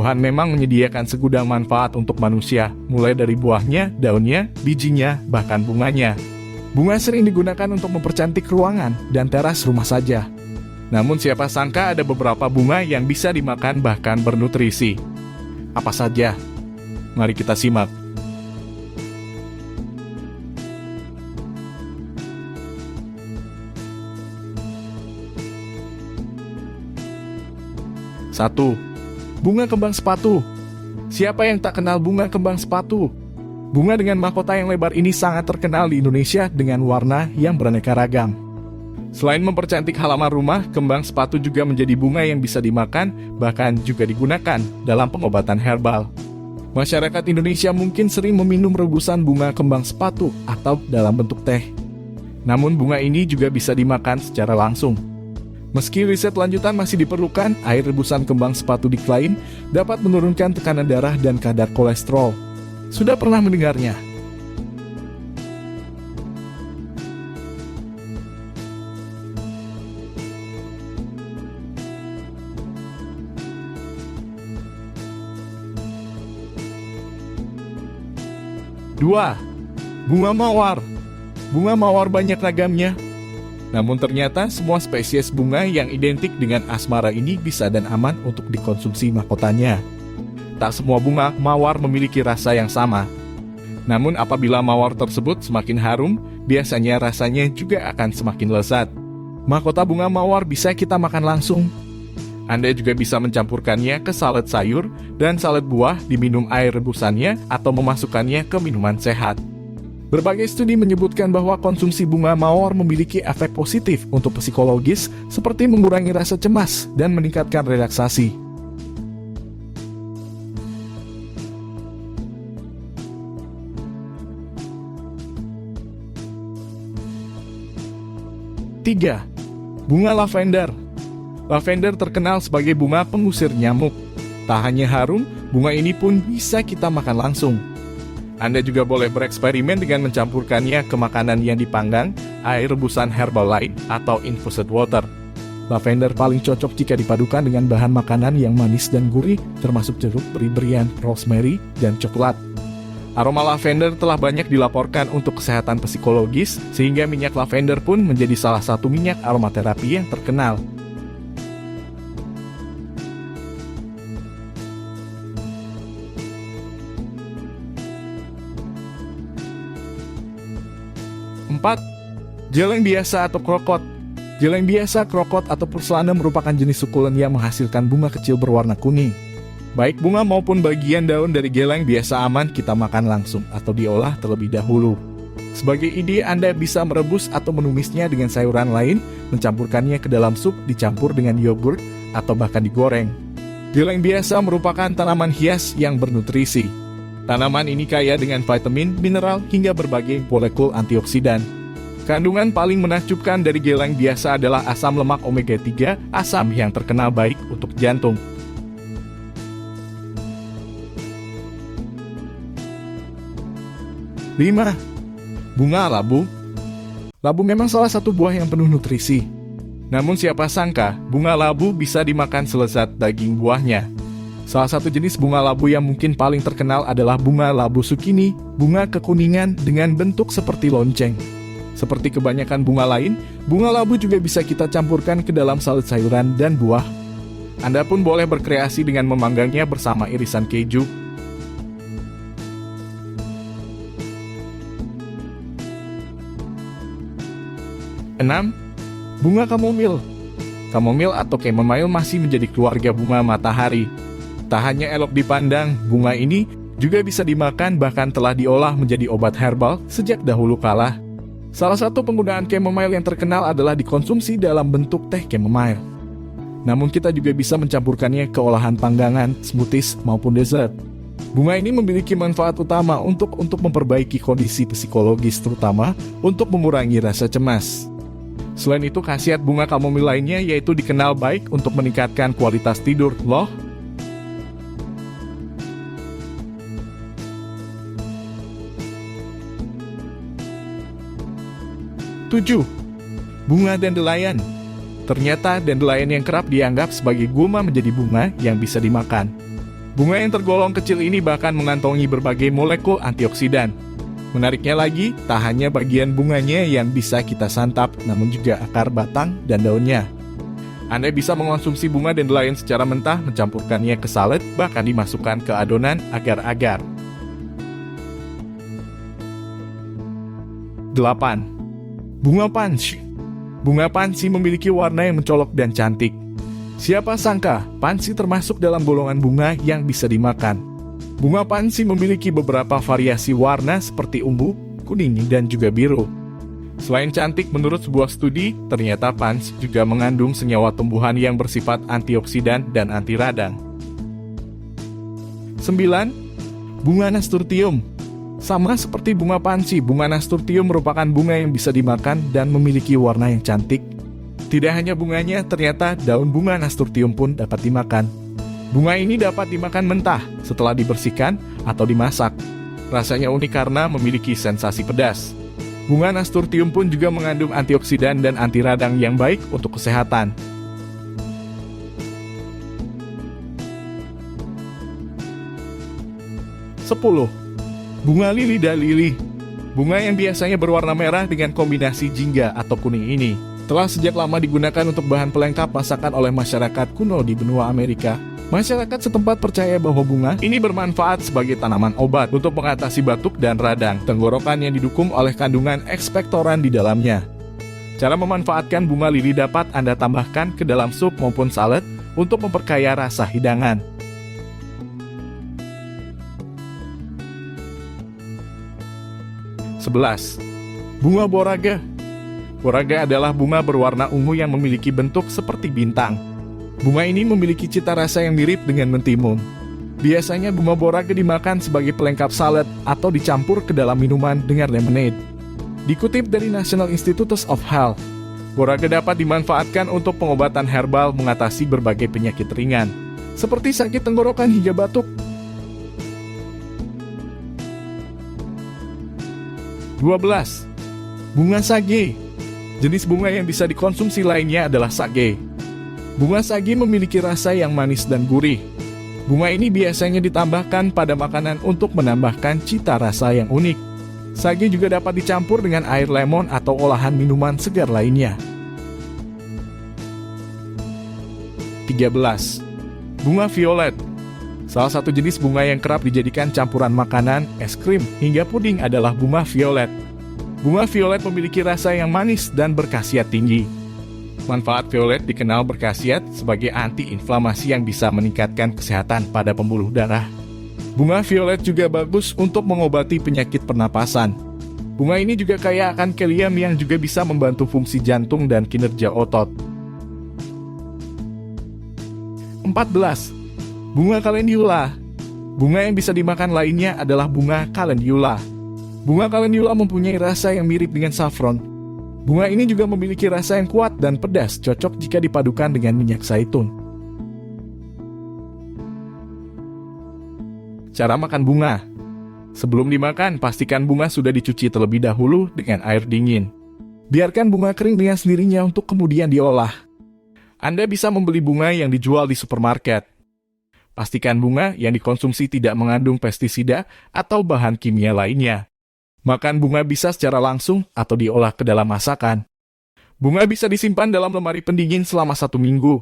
tumbuhan memang menyediakan segudang manfaat untuk manusia, mulai dari buahnya, daunnya, bijinya, bahkan bunganya. Bunga sering digunakan untuk mempercantik ruangan dan teras rumah saja. Namun siapa sangka ada beberapa bunga yang bisa dimakan bahkan bernutrisi. Apa saja? Mari kita simak. Satu, bunga kembang sepatu. Siapa yang tak kenal bunga kembang sepatu? Bunga dengan mahkota yang lebar ini sangat terkenal di Indonesia dengan warna yang beraneka ragam. Selain mempercantik halaman rumah, kembang sepatu juga menjadi bunga yang bisa dimakan, bahkan juga digunakan dalam pengobatan herbal. Masyarakat Indonesia mungkin sering meminum rebusan bunga kembang sepatu atau dalam bentuk teh. Namun bunga ini juga bisa dimakan secara langsung. Meski riset lanjutan masih diperlukan, air rebusan kembang sepatu diklaim dapat menurunkan tekanan darah dan kadar kolesterol. Sudah pernah mendengarnya? Dua, bunga mawar. Bunga mawar banyak ragamnya. Namun ternyata semua spesies bunga yang identik dengan asmara ini bisa dan aman untuk dikonsumsi mahkotanya. Tak semua bunga mawar memiliki rasa yang sama. Namun apabila mawar tersebut semakin harum, biasanya rasanya juga akan semakin lezat. Mahkota bunga mawar bisa kita makan langsung. Anda juga bisa mencampurkannya ke salad sayur dan salad buah, diminum air rebusannya atau memasukkannya ke minuman sehat. Berbagai studi menyebutkan bahwa konsumsi bunga mawar memiliki efek positif untuk psikologis seperti mengurangi rasa cemas dan meningkatkan relaksasi. Tiga, bunga lavender. Lavender terkenal sebagai bunga pengusir nyamuk. Tak hanya harum, bunga ini pun bisa kita makan langsung. Anda juga boleh bereksperimen dengan mencampurkannya ke makanan yang dipanggang, air rebusan herbal lain, atau infused water. Lavender paling cocok jika dipadukan dengan bahan makanan yang manis dan gurih, termasuk jeruk, beri-berian, rosemary, dan coklat. Aroma lavender telah banyak dilaporkan untuk kesehatan psikologis, sehingga minyak lavender pun menjadi salah satu minyak aromaterapi yang terkenal. Empat, jeleng biasa atau krokot. Jeleng biasa, krokot, atau porselana merupakan jenis sukulen yang menghasilkan bunga kecil berwarna kuning. Baik bunga maupun bagian daun dari jeleng biasa aman kita makan langsung atau diolah terlebih dahulu. Sebagai ide, Anda bisa merebus atau menumisnya dengan sayuran lain, mencampurkannya ke dalam sup, dicampur dengan yogurt, atau bahkan digoreng. Jeleng biasa merupakan tanaman hias yang bernutrisi. Tanaman ini kaya dengan vitamin, mineral, hingga berbagai molekul antioksidan. Kandungan paling menakjubkan dari jeleng biasa adalah asam lemak omega 3, asam yang terkenal baik untuk jantung. Lima, bunga labu. Labu memang salah satu buah yang penuh nutrisi. Namun siapa sangka, bunga labu bisa dimakan selezat daging buahnya. Salah satu jenis bunga labu yang mungkin paling terkenal adalah bunga labu sukini, bunga kekuningan dengan bentuk seperti lonceng. Seperti kebanyakan bunga lain, bunga labu juga bisa kita campurkan ke dalam salad sayuran dan buah. Anda pun boleh berkreasi dengan memanggangnya bersama irisan keju. Enam, bunga kamomil. Kamomil atau chamomile masih menjadi keluarga bunga matahari. Tak hanya elok dipandang, bunga ini juga bisa dimakan, bahkan telah diolah menjadi obat herbal sejak dahulu kala. Salah satu penggunaan chamomile yang terkenal adalah dikonsumsi dalam bentuk teh chamomile. Namun kita juga bisa mencampurkannya ke olahan panggangan, smoothies, maupun dessert. Bunga ini memiliki manfaat utama untuk memperbaiki kondisi psikologis, terutama untuk mengurangi rasa cemas. Selain itu, khasiat bunga kamomil lainnya yaitu dikenal baik untuk meningkatkan kualitas tidur, loh. 7. Bunga dandelion. Ternyata dandelion yang kerap dianggap sebagai gulma menjadi bunga yang bisa dimakan. Bunga yang tergolong kecil ini bahkan mengantongi berbagai molekul antioksidan. Menariknya lagi, tak hanya bagian bunganya yang bisa kita santap, namun juga akar, batang, dan daunnya. Anda bisa mengonsumsi bunga dandelion secara mentah, mencampurkannya ke salad, bahkan dimasukkan ke adonan agar-agar. 8. Bunga pansi. Bunga pansi memiliki warna yang mencolok dan cantik. Siapa sangka, pansi termasuk dalam golongan bunga yang bisa dimakan. Bunga pansi memiliki beberapa variasi warna seperti ungu, kuning, dan juga biru. Selain cantik, menurut sebuah studi, ternyata pansi juga mengandung senyawa tumbuhan yang bersifat antioksidan dan anti radang. 9. Bunga nasturtium. Sama seperti bunga pansi, bunga nasturtium merupakan bunga yang bisa dimakan dan memiliki warna yang cantik. Tidak hanya bunganya, ternyata daun bunga nasturtium pun dapat dimakan. Bunga ini dapat dimakan mentah setelah dibersihkan atau dimasak. Rasanya unik karena memiliki sensasi pedas. Bunga nasturtium pun juga mengandung antioksidan dan anti radang yang baik untuk kesehatan. 10. Bunga lili dalili. Bunga yang biasanya berwarna merah dengan kombinasi jingga atau kuning ini telah sejak lama digunakan untuk bahan pelengkap masakan oleh masyarakat kuno di benua Amerika. Masyarakat setempat percaya bahwa bunga ini bermanfaat sebagai tanaman obat untuk mengatasi batuk dan radang tenggorokan yang didukung oleh kandungan ekspektoran di dalamnya. Cara memanfaatkan bunga lili dapat Anda tambahkan ke dalam sup maupun salad untuk memperkaya rasa hidangan. 11. Bunga boraga. Boraga adalah bunga berwarna ungu yang memiliki bentuk seperti bintang. Bunga ini memiliki cita rasa yang mirip dengan mentimun. Biasanya bunga boraga dimakan sebagai pelengkap salad atau dicampur ke dalam minuman dengan lemonade. Dikutip dari National Institutes of Health, boraga dapat dimanfaatkan untuk pengobatan herbal mengatasi berbagai penyakit ringan, seperti sakit tenggorokan hingga batuk. 12. Bunga sage. Jenis bunga yang bisa dikonsumsi lainnya adalah sage. Bunga sage memiliki rasa yang manis dan gurih. Bunga ini biasanya ditambahkan pada makanan untuk menambahkan cita rasa yang unik. Sage juga dapat dicampur dengan air lemon atau olahan minuman segar lainnya. 13. Bunga violet. Salah satu jenis bunga yang kerap dijadikan campuran makanan, es krim, hingga puding adalah bunga violet. Bunga violet memiliki rasa yang manis dan berkhasiat tinggi. Manfaat violet dikenal berkhasiat sebagai anti-inflamasi yang bisa meningkatkan kesehatan pada pembuluh darah. Bunga violet juga bagus untuk mengobati penyakit pernapasan. Bunga ini juga kaya akan kalium yang juga bisa membantu fungsi jantung dan kinerja otot. 14. Bunga calendula. Bunga yang bisa dimakan lainnya adalah bunga calendula. Bunga calendula mempunyai rasa yang mirip dengan saffron. Bunga ini juga memiliki rasa yang kuat dan pedas, cocok jika dipadukan dengan minyak zaitun. Cara makan bunga. Sebelum dimakan, pastikan bunga sudah dicuci terlebih dahulu dengan air dingin. Biarkan bunga kering dengan sendirinya untuk kemudian diolah. Anda bisa membeli bunga yang dijual di supermarket. Pastikan bunga yang dikonsumsi tidak mengandung pestisida atau bahan kimia lainnya. Makan bunga bisa secara langsung atau diolah ke dalam masakan. Bunga bisa disimpan dalam lemari pendingin selama 1 minggu.